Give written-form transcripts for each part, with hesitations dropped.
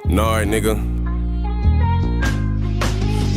Nard, nigga.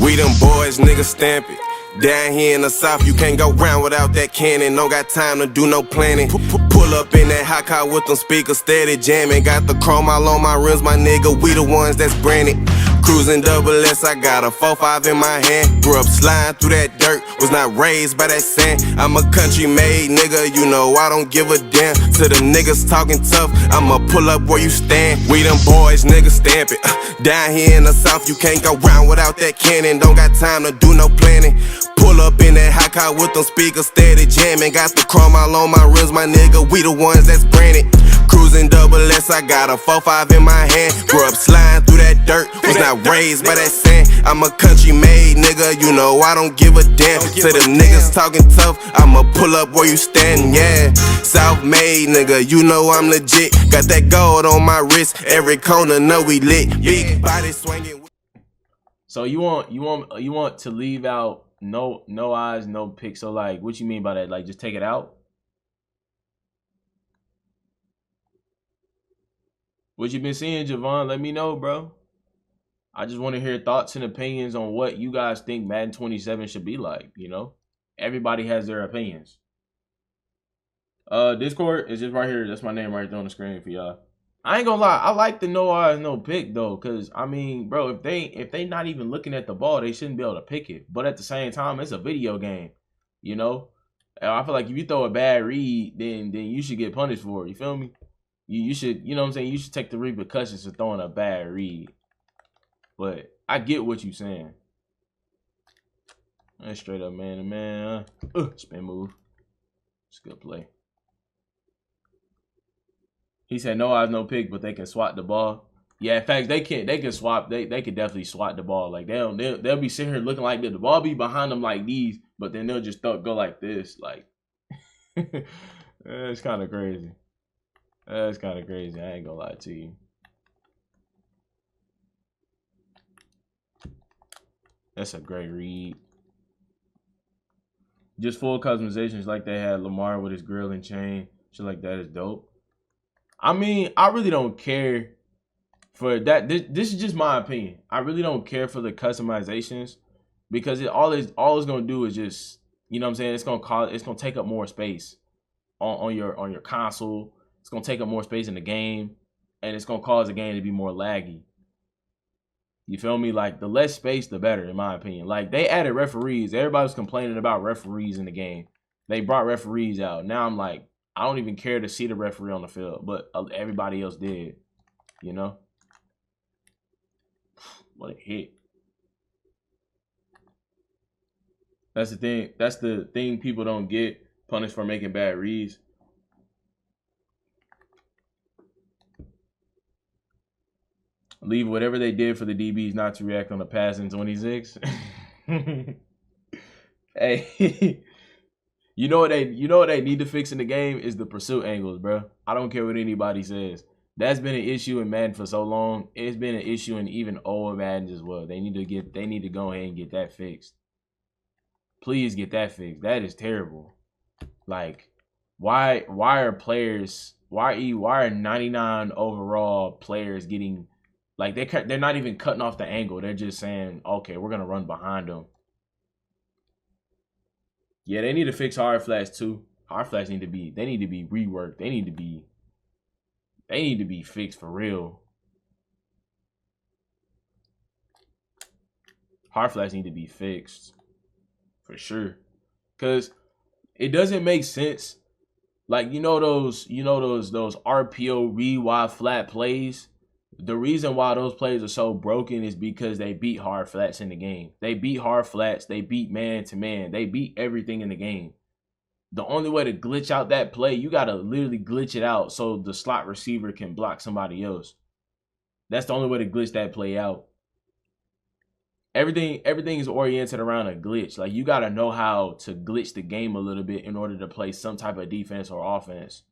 We them boys, nigga, stamp it. Down here in the south, you can't go round without that cannon. Don't got time to do no planning. Pull up in that hot car with them speakers steady jamming. Got the chrome all on my rims, my nigga. We the ones that's branded. Cruising double S, I got a 4-5 in my hand. Grew up sliding through that dirt, was not raised by that sand. I'm a country made nigga, you know I don't give a damn. To them niggas talking tough, I'ma pull up where you stand. We them boys, nigga, stamp it. Down here in the south, you can't go round without that cannon. Don't got time to do no planning. Pull up in that hot car with them speakers steady jamming. Got the chrome all on my rims, my nigga. We the ones that's branded. Cruising double S, I got a 4-5 in my hand. Grew up sliding through that dirt, was not raised by that sand. I'm a country made nigga, you know I don't give a damn. To them niggas talking tough, I'ma pull up where you stand, yeah. South made nigga, you know I'm legit. Got that gold on my wrist, every corner know we lit. Big body swinging. So you want to leave out no eyes, no pics. So like, what you mean by that? Like, just take it out? What you been seeing, Javon? Let me know, bro. I just want to hear thoughts and opinions on what you guys think Madden 27 should be like, you know? Everybody has their opinions. Discord is just right here. That's my name right there on the screen for y'all. I ain't gonna lie, I like the no eyes, no pick though, cause I mean, bro, if they not even looking at the ball, they shouldn't be able to pick it. But at the same time, it's a video game, you know. And I feel like if you throw a bad read, then you should get punished for it. You feel me? You should, you know what I'm saying? You should take the repercussions of throwing a bad read. But I get what you're saying. That's straight up man to man. Spin move. It's a good play. He said no eyes, no pick, but they can swat the ball. Yeah, in fact, they can swap. They could definitely swat the ball. Like they'll be sitting here looking like the ball be behind them like these, but then they'll just go like this. Like it's kind of crazy. That's kind of crazy. I ain't gonna lie to you. That's a great read. Just full customizations like they had Lamar with his grill and chain. Shit like that is dope. I mean, I really don't care for that. This is just my opinion. I really don't care for the customizations because all it's gonna do is just, you know what I'm saying, it's gonna take up more space on your console. It's gonna take up more space in the game, and it's gonna cause the game to be more laggy. You feel me? Like the less space, the better, in my opinion. Like they added referees. Everybody was complaining about referees in the game. They brought referees out. Now I'm like, I don't even care to see the referee on the field, but everybody else did, you know? What a hit. That's the thing. That's the thing people don't get punished for making bad reads. Leave whatever they did for the DBs not to react on the pass in 26. Hey. You know what they need to fix in the game is the pursuit angles, bro. I don't care what anybody says. That's been an issue in Madden for so long. It's been an issue in even old Maddens as well. They need to go ahead and get that fixed. Please get that fixed. That is terrible. Like, why are 99 overall players getting, like, they're not even cutting off the angle. They're just saying, okay, we're gonna run behind them. Yeah, they need to fix hard flats too. Hard flats need to be reworked. They need to be fixed for real. Hard flats need to be fixed for sure. Cause it doesn't make sense. Like, you know those RPO read wide flat plays. The reason why those plays are so broken is because they beat hard flats in the game. They beat hard flats. They beat man to man. They beat everything in the game. The only way to glitch out that play, you got to literally glitch it out so the slot receiver can block somebody else. That's the only way to glitch that play out. Everything is oriented around a glitch. Like, you got to know how to glitch the game a little bit in order to play some type of defense or offense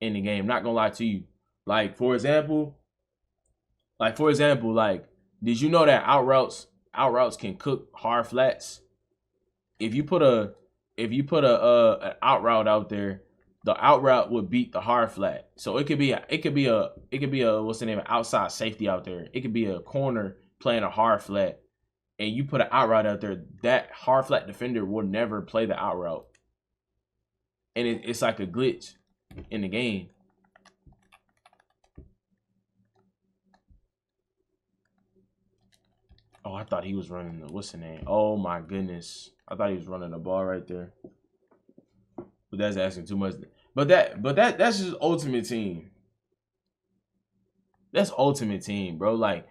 in the game. Not going to lie to you. Like, for example, did you know that out routes can cook hard flats? If you put an out route out there the out route would beat the hard flat. So it could be a what's the name, outside safety out there. It could be a corner playing a hard flat, and you put an out route out there. That hard flat defender will never play the out route, and it's like a glitch in the game. Oh, I thought he was running the what's the name? Oh my goodness, I thought he was running the ball right there. But that's asking too much. But that's just ultimate team. That's ultimate team, bro. Like,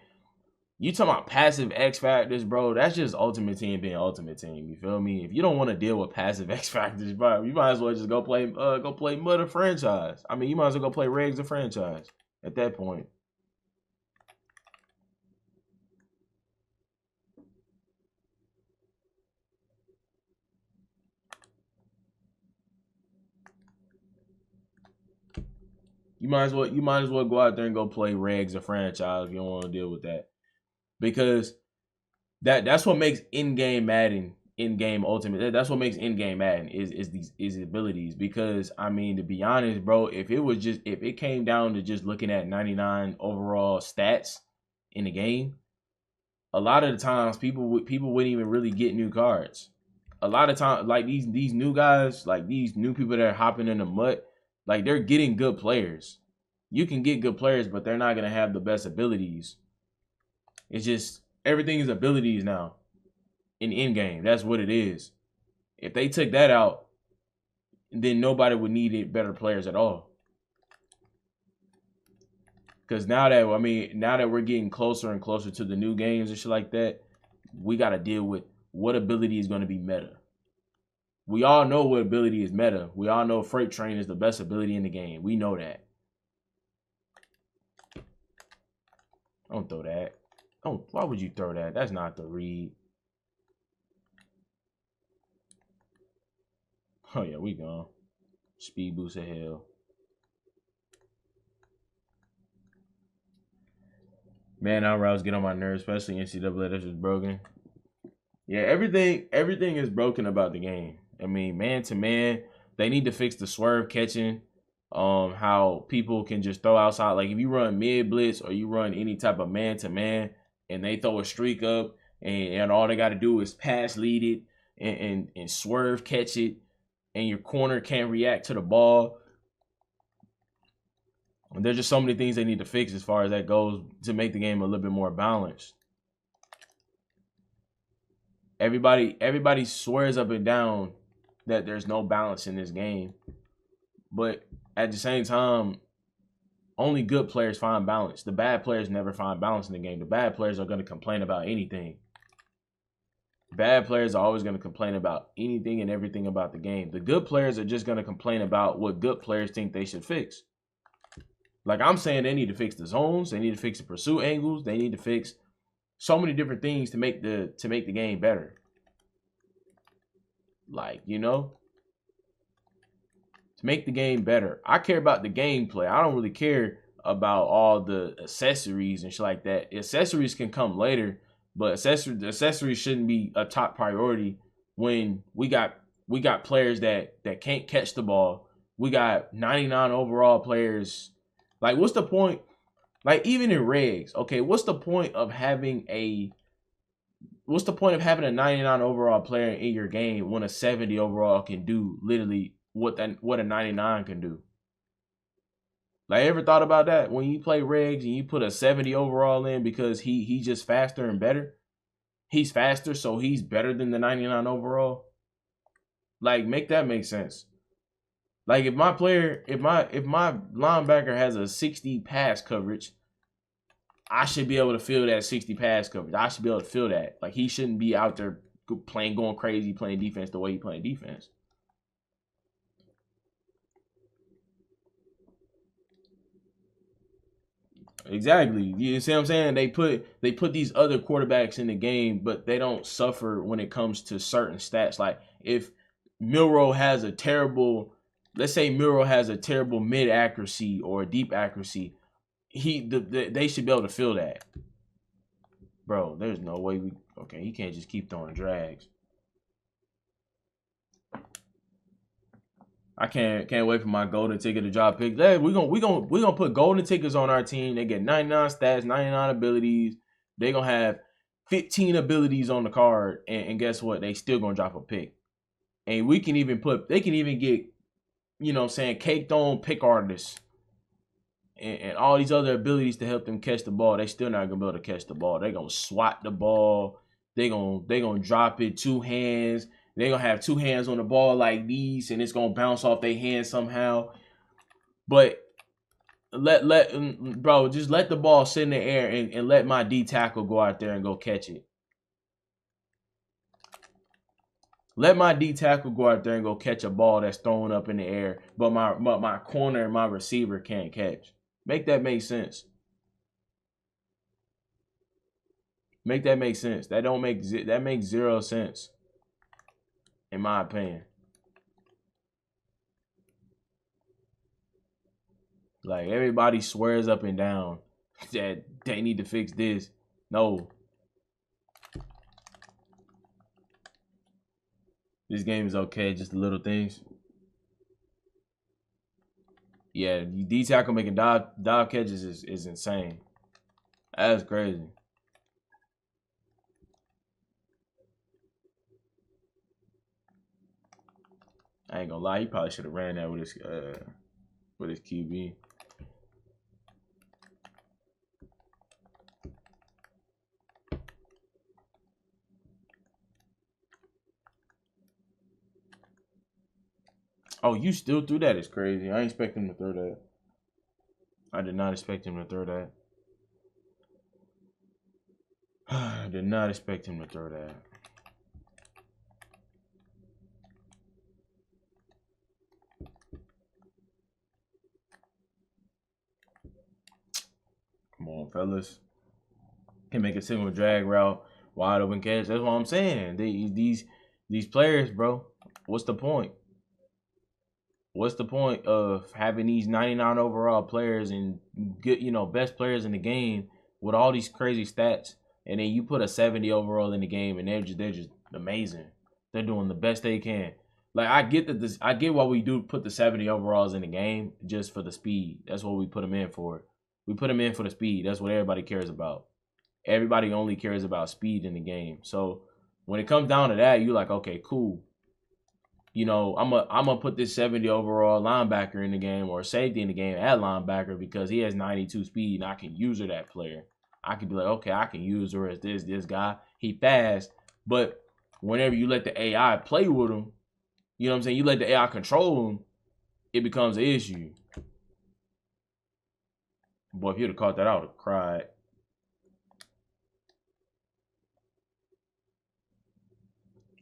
you talking about passive X factors, bro? That's just ultimate team being ultimate team. You feel me? If you don't want to deal with passive X factors, bro, you might as well just go play Mud or franchise. I mean, you might as well go play Regs or franchise at that point. You might as well go out there and go play Regs or franchise if you don't want to deal with that. Because that's what makes in-game Madden, in-game Ultimate. That's what makes in-game Madden is these abilities. Because I mean, to be honest, bro, if it came down to just looking at 99 overall stats in the game, a lot of the times people wouldn't even really get new cards. A lot of times, like these new guys, like these new people that are hopping in the mud, like they're getting good players. You can get good players, but they're not gonna have the best abilities. It's just everything is abilities now in game. That's what it is. If they took that out, then nobody would need better players at all. Because now that we're getting closer and closer to the new games and shit like that, we got to deal with what ability is going to be meta. We all know what ability is meta. We all know Freight Train is the best ability in the game. We know that. Don't throw that. Why would you throw that? That's not the read. Oh yeah, we gone. Speed boost of hell. Man, our routes get on my nerves, especially NCAA. That's just broken. Yeah, everything is broken about the game. I mean, man to man, they need to fix the swerve catching. How people can just throw outside. Like if you run mid blitz or you run any type of man to man, and they throw a streak up, and all they got to do is pass lead it and swerve catch it, and your corner can't react to the ball. And there's just so many things they need to fix as far as that goes to make the game a little bit more balanced. Everybody swears up and down that there's no balance in this game, but at the same time, only good players find balance. The bad players never find balance in the game. The bad players are going to complain about anything. Bad players are always going to complain about anything and everything about the game. The good players are just going to complain about what good players think they should fix. Like I'm saying, they need to fix the zones. They need to fix the pursuit angles. They need to fix so many different things to make the game better. Like, you know, to make the game better. I care about the gameplay. I don't really care about all the accessories and shit like that. Accessories can come later, but accessories shouldn't be a top priority when we got players that can't catch the ball. We got 99 overall players. Like, what's the point? Like, even in regs, okay, what's the point of having a 99 overall player in your game when a 70 overall can do literally what a 99 can do? Like, ever thought about that? When you play regs and you put a 70 overall in because he's just faster and better? He's faster, so he's better than the 99 overall? Like, make that make sense. Like, if my linebacker has a 60 pass coverage, I should be able to feel that 60 pass coverage. I should be able to feel that. Like, he shouldn't be out there going crazy, playing defense the way he playing defense. Exactly. You see what I'm saying? They put these other quarterbacks in the game, but they don't suffer when it comes to certain stats. Like, if Milroe has a terrible, let's say Milroe has a terrible mid accuracy or a deep accuracy, they should be able to feel that. Bro, there's no way he can't just keep throwing drags. I can't wait for my golden ticket to drop pick. Hey, we gonna put golden tickets on our team. They get 99 stats, 99 abilities. They gonna have 15 abilities on the card, and guess what? They still gonna drop a pick. And we can even they can even get, you know what I'm saying, caked on pick artists and all these other abilities to help them catch the ball. They still not gonna be able to catch the ball. They gonna swat the ball. They gonna drop it two hands. They gonna have two hands on the ball like these, and it's gonna bounce off their hands somehow. But bro, just let the ball sit in the air and let my D tackle go out there and go catch it. Let my D tackle go out there and go catch a ball that's thrown up in the air, but my corner and my receiver can't catch. Make that make sense. Make that make sense. That makes zero sense, in my opinion. Like, everybody swears up and down that they need to fix this. No. This game is okay, just the little things. Yeah, D tackle making dive catches is insane. That's crazy. I ain't gonna lie, he probably should have ran that with his QB. Oh, you still threw that? It's crazy. I ain't expect him to throw that. I did not expect him to throw that. I did not expect him to throw that. Come on, fellas. Can make a single drag route, wide open catch. That's what I'm saying. These players, bro. What's the point? What's the point of having these 99 overall players and good, best players in the game with all these crazy stats, and then you put a 70 overall in the game and they're just amazing. They're doing the best they can. Like, I get why we do put the 70 overalls in the game, just for the speed. That's what we put them in for. We put them in for the speed. That's what everybody cares about. Everybody only cares about speed in the game. So when it comes down to that, you're like, okay, cool. I'm gonna put this 70 overall linebacker in the game, or safety in the game at linebacker, because he has 92 speed and I can use her that player. I could be like, okay, I can use her as this guy. He fast. But whenever you let the AI play with him, you know what I'm saying, you let the AI control him, it becomes an issue. Boy, if you'd have caught that, I would have cried.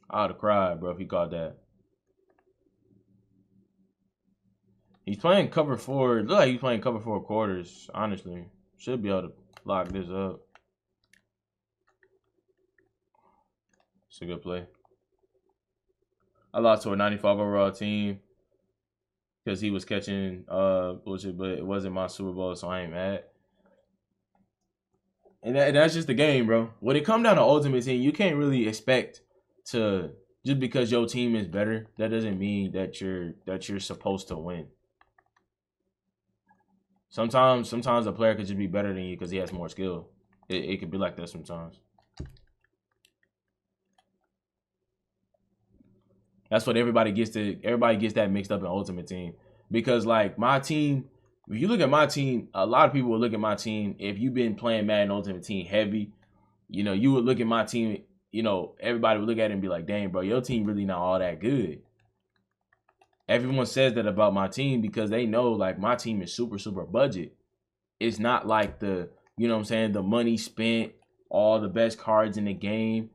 I would have cried, bro, if he caught that. He's playing cover 4. Look like he's playing cover 4 quarters, honestly. Should be able to lock this up. It's a good play. I lost to a 95 overall team because he was catching bullshit, but it wasn't my Super Bowl, so I ain't mad. And that's just the game, bro. When it comes down to Ultimate Team, you can't really expect to, just because your team is better, that doesn't mean that you're supposed to win. Sometimes a player could just be better than you because he has more skill. It could be like that sometimes. That's what everybody gets that mixed up in Ultimate Team. Because, like, my team, if you look at my team, a lot of people will look at my team. If you've been playing Madden Ultimate Team heavy, you would look at my team, everybody would look at it and be like, dang, bro, your team really not all that good. Everyone says that about my team because they know, like, my team is super, super budget. It's not like the money spent, all the best cards in the game.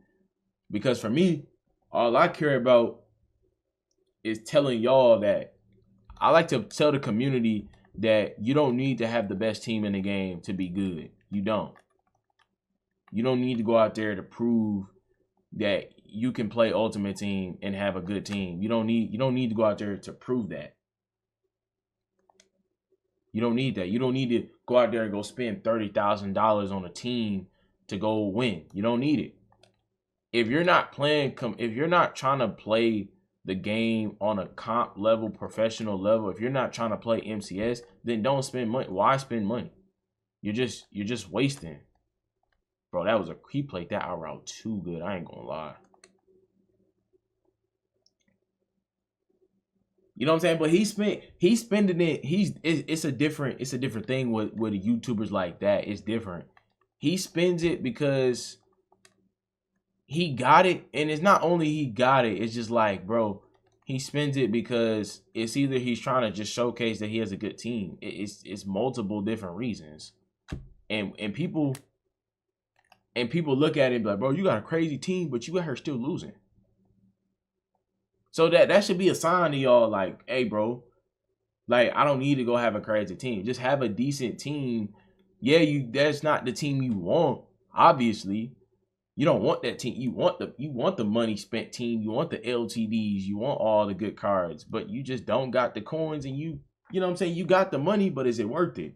Because for me, all I care about is telling y'all that I like to tell the community that you don't need to have the best team in the game to be good. You don't. You don't need to go out there to prove that you can play Ultimate Team and have a good team. You don't need to go out there to prove that. You don't need that. You don't need to go out there and go spend $30,000 on a team to go win. You don't need it. If you're not trying to play the game on a comp level, professional level, if you're not trying to play MCS, then don't spend money. Why spend money? You're just wasting. Bro, he played that out route too good. I ain't gonna lie. You know what I'm saying? But he's spending it. It's a different thing with YouTubers like that. It's different. He spends it because he got it, and it's not only he got it, it's just like, bro, he spends it because it's either he's trying to just showcase that he has a good team. It's multiple different reasons. And people look at it and be like, bro, you got a crazy team, but you got her still losing. So that should be a sign to y'all, like, hey, bro, like, I don't need to go have a crazy team. Just have a decent team. Yeah, that's not the team you want, obviously. You don't want that team. You want the money spent team. You want the LTDs. You want all the good cards, but you just don't got the coins, and you know what I'm saying? You got the money, but is it worth it?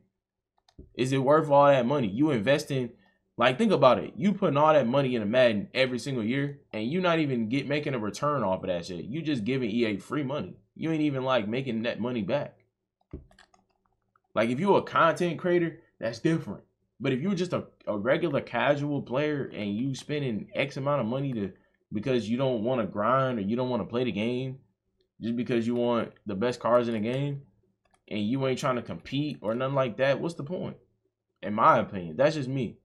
Is it worth all that money? You investing, like, think about it. You putting all that money in a Madden every single year, and you not even making a return off of that shit. You just giving EA free money. You ain't even like making that money back. Like, if you're a content creator, that's different. But if you're just a regular casual player and you spending X amount of money because you don't want to grind or you don't want to play the game, just because you want the best cards in the game, and you ain't trying to compete or nothing like that, what's the point? In my opinion, that's just me.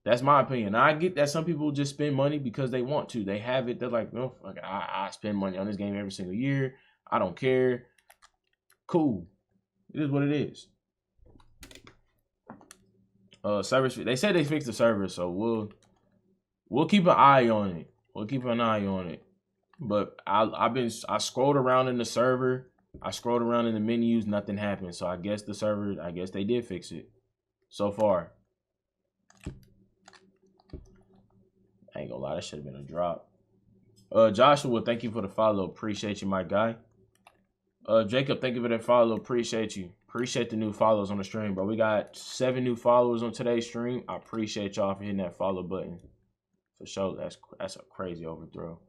That's my opinion. Now, I get that some people just spend money because they want to. They have it. They're like, no, I spend money on this game every single year. I don't care. Cool. It is what it is. Servers. They said they fixed the server, so we'll keep an eye on it. We'll keep an eye on it. But I scrolled around in the server. I scrolled around in the menus. Nothing happened. So I guess they did fix it. So far. I ain't gonna lie, that should have been a drop. Joshua, thank you for the follow. Appreciate you, my guy. Jacob, thank you for that follow. Appreciate you. Appreciate the new follows on the stream, bro. We got 7 new followers on today's stream. I appreciate y'all for hitting that follow button. For sure, that's a crazy overthrow.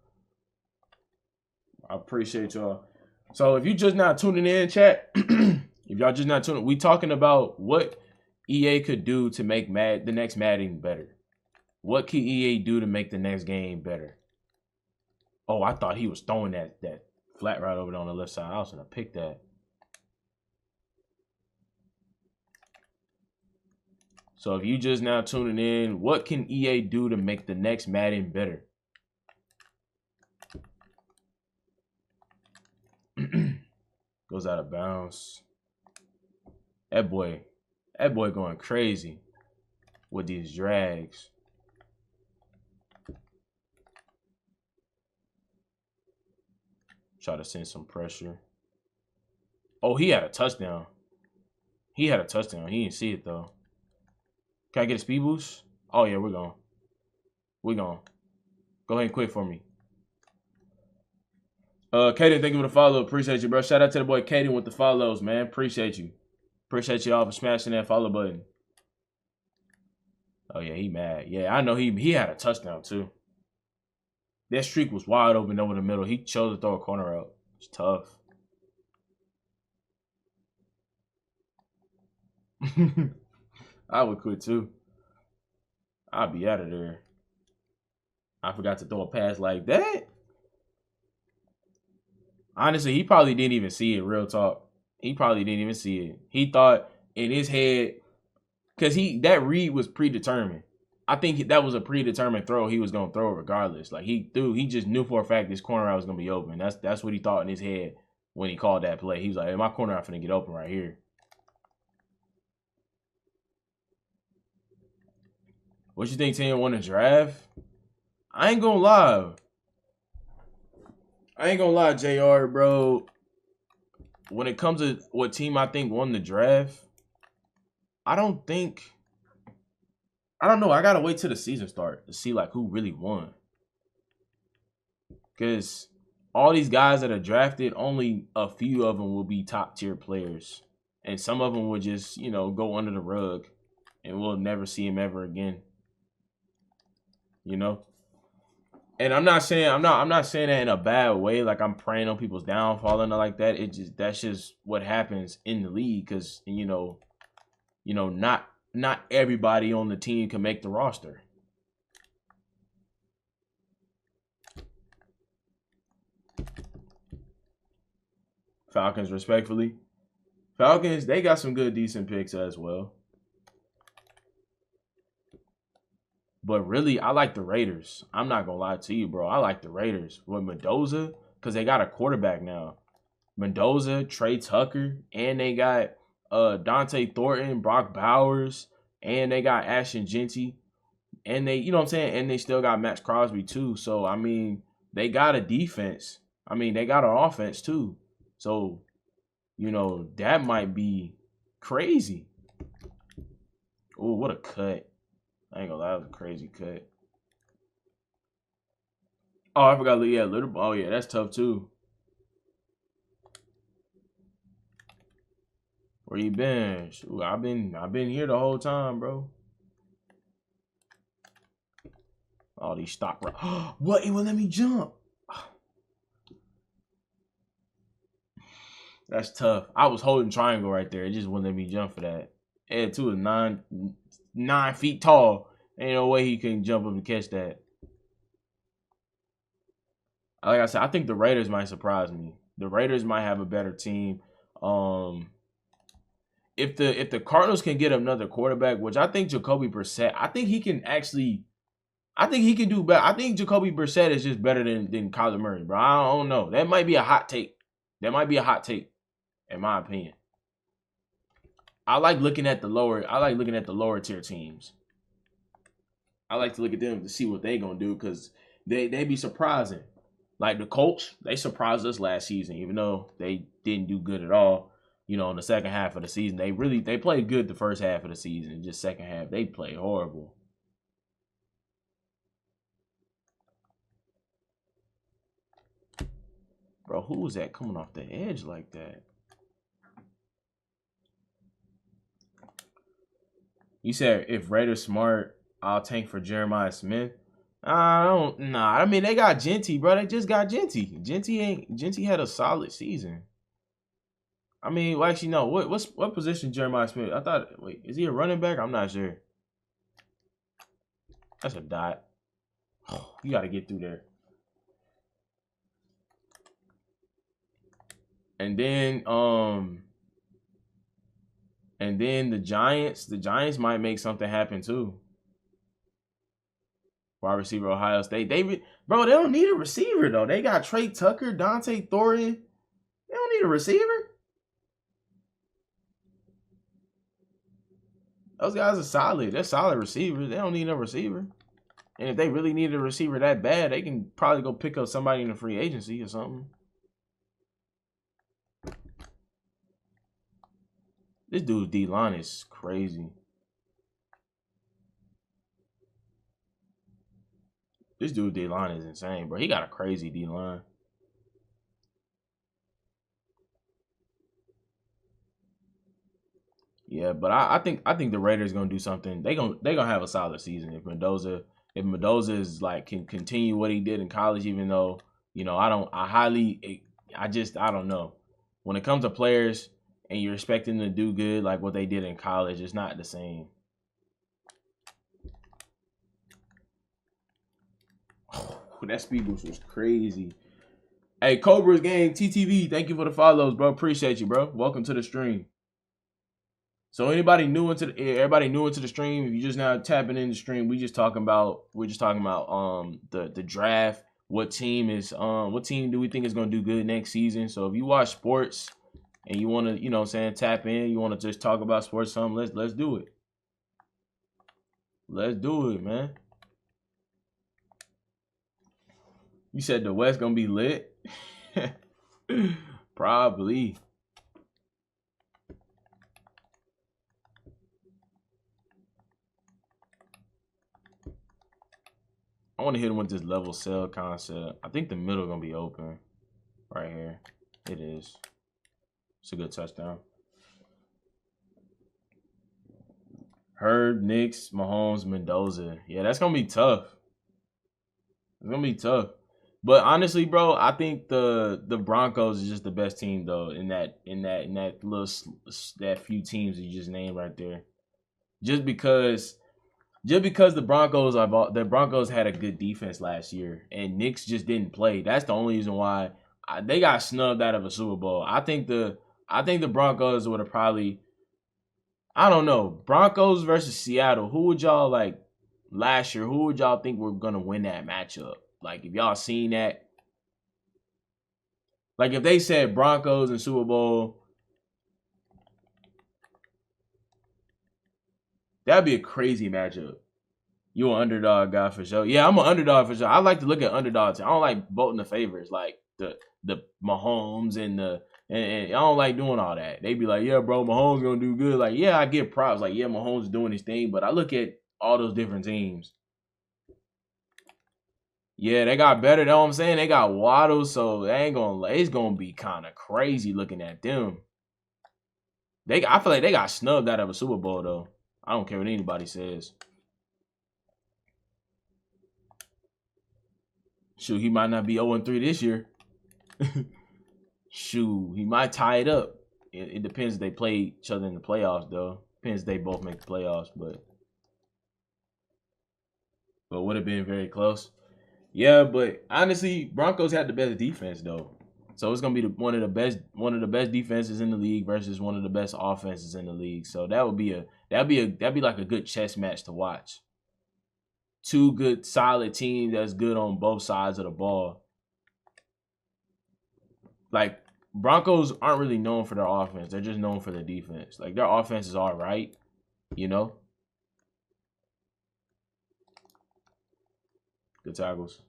I appreciate y'all. So if you just not tuning in, chat, if y'all just not tuning, we talking about what EA could do to make the next Madden better. What can EA do to make the next game better? Oh, I thought he was throwing that flat right over there on the left side. I was gonna pick that. So if you just now tuning in, what can EA do to make the next Madden better? Goes out of bounds. That boy going crazy with these drags. Try to send some pressure. Oh, he had a touchdown. He didn't see it, though. Can I get a speed boost? Oh, yeah, we're going. Go ahead and quit for me. Kaden, thank you for the follow. Appreciate you, bro. Shout out to the boy Kaden with the follows, man. Appreciate you. Appreciate y'all for smashing that follow button. Oh, yeah, he mad. Yeah, I know he had a touchdown, too. That streak was wide open over the middle. He chose to throw a corner out. It's tough. I would quit too. I'd be out of there. I forgot to throw a pass like that. Honestly, he probably didn't even see it, real talk. He probably didn't even see it. He thought in his head, because that read was predetermined. I think that was a predetermined throw he was gonna throw regardless. Like he just knew for a fact this corner out was gonna be open. That's what he thought in his head when he called that play. He was like, hey, my corner out finna get open right here. What you think, Tim? Won the draft? I ain't gonna lie, JR, bro. When it comes to what team I think won the draft, I don't know. I gotta wait till the season start to see like who really won. Because all these guys that are drafted, only a few of them will be top tier players. And some of them will just, go under the rug and we'll never see him ever again. And I'm not saying that in a bad way, like I'm preying on people's downfall and like that. That's just what happens in the league, because not everybody on the team can make the roster. Falcons, respectfully. Falcons, they got some good, decent picks as well. But really, I like the Raiders. I'm not going to lie to you, bro. I like the Raiders. With Mendoza, because they got a quarterback now. Mendoza, Trey Tucker, and they got Dante Thornton, Brock Bowers, and they got Ashton Genty. And they, you know what I'm saying? And they still got Max Crosby, too. So, I mean, they got a defense. I mean, they got an offense, too. So, that might be crazy. Oh, what a cut. I ain't gonna lie, that was a crazy cut. Oh, I forgot. Yeah, Little. Oh, yeah, that's tough too. Where you been? Shoot, I've been here the whole time, bro. All these stock. What? It won't let me jump. That's tough. I was holding triangle right there. It just wouldn't let me jump for that. Ed 2 is 9 feet tall. Ain't no way he can jump up and catch that. Like I said, I think the Raiders might surprise me. The Raiders might have a better team. If the Cardinals can get another quarterback, which I think Jacoby Brissett, I think he can do better. I think Jacoby Brissett is just better than Kyler Murray, bro. I don't know. That might be a hot take. In my opinion. I like looking at the lower tier teams. I like to look at them to see what they gonna do, because they be surprising. Like the Colts, they surprised us last season, even though they didn't do good at all. In the second half of the season, they played good the first half of the season. Just second half, they played horrible. Bro, who was that coming off the edge like that? You said if Raiders smart, I'll tank for Jeremiah Smith. I mean, they got Genty, bro. They just got Genty. Genty had a solid season. I mean, well, actually, no. What position Jeremiah Smith? I thought. Wait, is he a running back? I'm not sure. That's a dot. You got to get through there. And then the Giants might make something happen too. Wide receiver, Ohio State. Bro, they don't need a receiver though. They got Trey Tucker, Dante Thornton. They don't need a receiver. Those guys are solid. They're solid receivers. They don't need no receiver. And if they really need a receiver that bad, they can probably go pick up somebody in the free agency or something. This dude's D-line is crazy. This dude's D-line is insane, bro. He got a crazy D-line. Yeah, but I think the Raiders gonna do something. They gonna have a solid season if Mendoza is like can continue what he did in college. Even though I don't know. When it comes to players and you're expecting them to do good like what they did in college, it's not the same. Oh, that speed boost was crazy. Hey, Cobra's Gang TTV, thank you for the follows, bro. Appreciate you, bro. Welcome to the stream. So everybody new into the stream, if you just now tapping in the stream, we're just talking about the draft. What team do we think is gonna do good next season? So if you watch sports and you wanna, tap in, you wanna just talk about sports or something, let's do it. Let's do it, man. You said the West gonna be lit? Probably. I want to hit him with this level sell concept. I think the middle gonna be open right here. It is. It's a good touchdown. Herb, Knicks, Mahomes, Mendoza. Yeah, that's gonna be tough. It's gonna be tough. But honestly, bro, I think the Broncos is just the best team though in that little that few teams you just named right there. Just because the Broncos had a good defense last year and Knicks just didn't play. That's the only reason why they got snubbed out of a Super Bowl. I think the Broncos would have probably, I don't know, Broncos versus Seattle. Who would y'all like last year? Who would y'all think were gonna win that matchup? Like if y'all seen that, like if they said Broncos and Super Bowl, that'd be a crazy matchup. You an underdog guy for sure. Yeah, I'm an underdog for sure. I like to look at underdogs. I don't like voting the favorites like the Mahomes and I don't like doing all that. They be like, yeah, bro, Mahomes gonna do good. Like, yeah, I get props. Like, yeah, Mahomes is doing his thing, but I look at all those different teams. Yeah, they got better. You know what I'm saying? They got Waddle, so it's gonna be kind of crazy looking at them. I feel like they got snubbed out of a Super Bowl though. I don't care what anybody says. Shoot, he might not be 0-3 this year. Shoot, he might tie it up. It depends if they play each other in the playoffs, though. Depends if they both make the playoffs, but would have been very close. Yeah, but honestly, Broncos had the best defense though, so it's gonna be one of the best defenses in the league versus one of the best offenses in the league. So that'd be like a good chess match to watch. Two good, solid teams that's good on both sides of the ball. Like Broncos aren't really known for their offense; they're just known for their defense. Like their offense is all right, you know. Good tackles.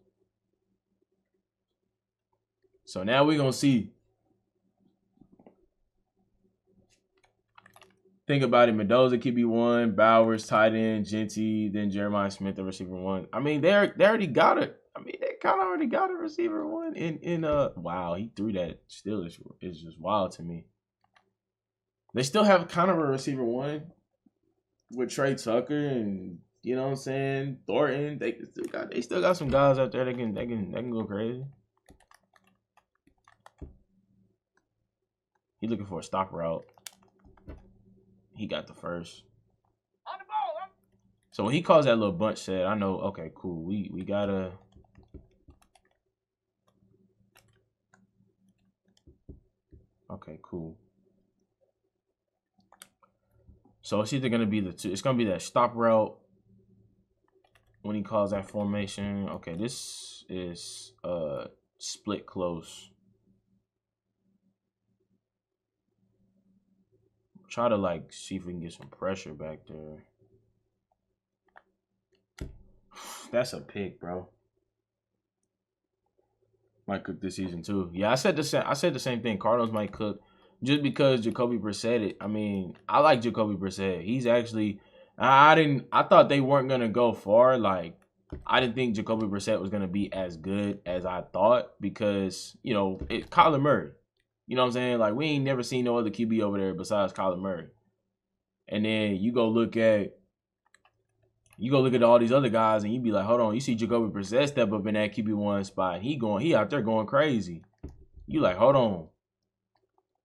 So now we're gonna see. Think about it. Mendoza QB1, Bowers tight end, Genty, then Jeremiah Smith the receiver one. I mean, they already got it. I mean, they kind of already got a receiver one in wow, he threw that. Still is just wild to me. They still have kind of a receiver one with Trey Tucker and you know what I'm saying, Thornton. They still got some guys out there that can go crazy. He looking for a stop route. He got the first. On the ball, huh? So when he calls that little bunch set, I know, okay, cool. We gotta. Okay, cool. So it's either gonna be it's gonna be that stop route when he calls that formation. Okay, this is split close. Try to like see if we can get some pressure back there. That's a pick, bro. Might cook this season too. Yeah, I said the same thing. Cardinals might cook just because Jacoby Brissett. I mean, I like Jacoby Brissett. He's actually I thought they weren't gonna go far. Like I didn't think Jacoby Brissett was gonna be as good as I thought because you know Kyler Murray. You know what I'm saying? Like we ain't never seen no other QB over there besides Kyler Murray. And then you go look at all these other guys and you be like, hold on, you see Jacoby Brissett step up in that QB1 spot. He out there going crazy. You like, hold on.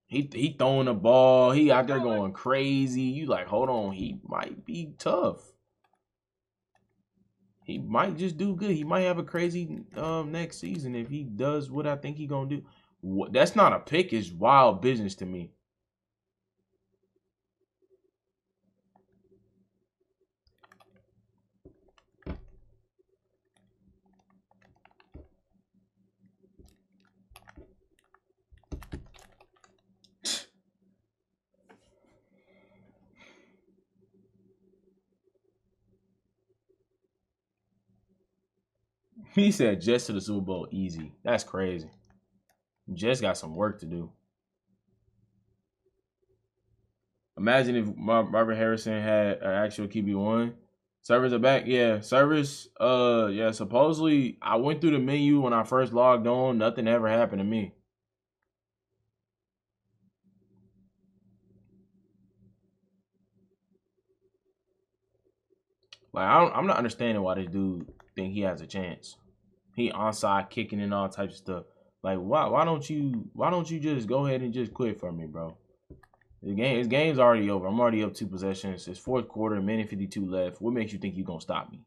He throwing the ball. He out there going crazy. You like, hold on, he might be tough. He might just do good. He might have a crazy next season if he does what I think he gonna do. That's not a pick. It's wild business to me. He said Jets to the Super Bowl easy. That's crazy. Jets got some work to do. Imagine if Marvin Harrison had an actual QB1. Servers are back. Yeah, servers. Yeah. Supposedly, I went through the menu when I first logged on. Nothing ever happened to me. Like I'm not understanding why this dude think he has a chance. He onside kicking and all types of stuff. Like, why don't you just go ahead and just quit for me, bro? His game's already over. I'm already up 2 possessions. It's fourth quarter, minute 52 left. What makes you think you're gonna stop me?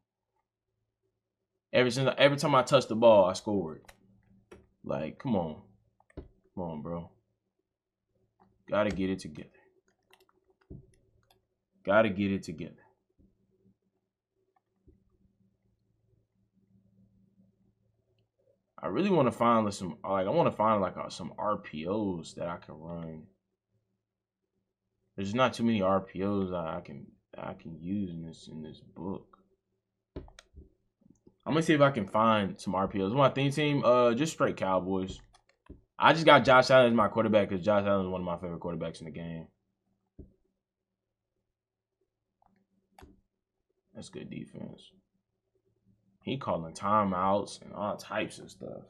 Every time I touch the ball, I scored. Like, come on, bro. Gotta get it together. Gotta get it together. I really want to find some some RPOs that I can run. There's not too many RPOs I can use in this book. I'm gonna see if I can find some RPOs. My theme team, just straight Cowboys. I just got Josh Allen as my quarterback because Josh Allen is one of my favorite quarterbacks in the game. That's good defense. He calling timeouts and all types of stuff.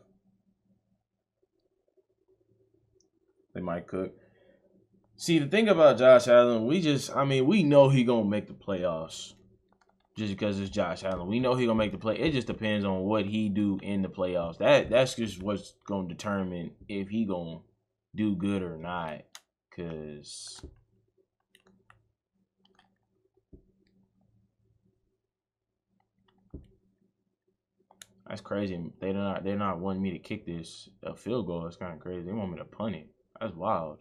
They might cook. See, the thing about Josh Allen, we know he gonna make the playoffs. Just because it's Josh Allen. We know he gonna make the play. It just depends on what he do in the playoffs. That's just what's gonna determine if he gonna do good or not. Cause that's crazy. They're not wanting me to kick this a field goal. It's kind of crazy. They want me to punt it. That's wild.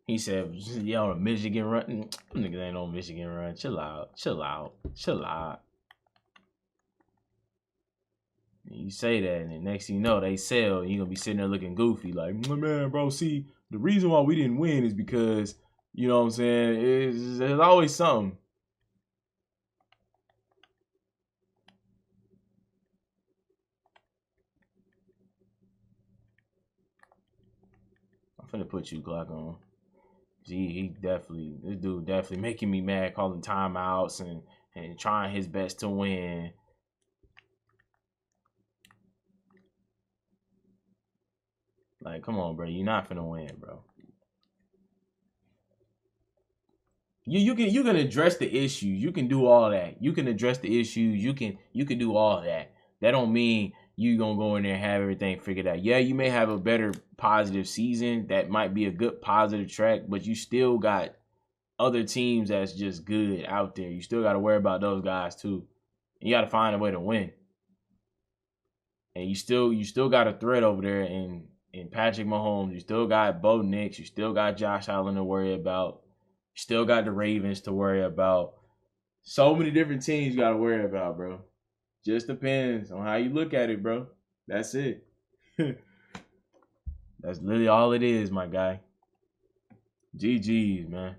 He said, "Yo, a Michigan run. Niggas ain't no Michigan run. Chill out. And you say that, and the next thing you know, they sell, and you're gonna be sitting there looking goofy, like, man, bro. See, the reason why we didn't win is because, you know what I'm saying? There's always something." I'm finna put you Glock on. This dude definitely making me mad, calling timeouts and trying his best to win. Like, come on, bro. You're not finna win, bro. You can address the issues. You can do all that. You can address the issues. You can do all that. That don't mean you gonna go in there and have everything figured out. Yeah, you may have a better positive season. That might be a good positive track, but you still got other teams that's just good out there. You still got to worry about those guys too. You got to find a way to win. And you still got a threat over there in Patrick Mahomes. You still got Bo Nix. You still got Josh Allen to worry about. You still got the Ravens to worry about. So many different teams you got to worry about, bro. Just depends on how you look at it, bro. That's it. That's literally all it is, my guy. GG's, man.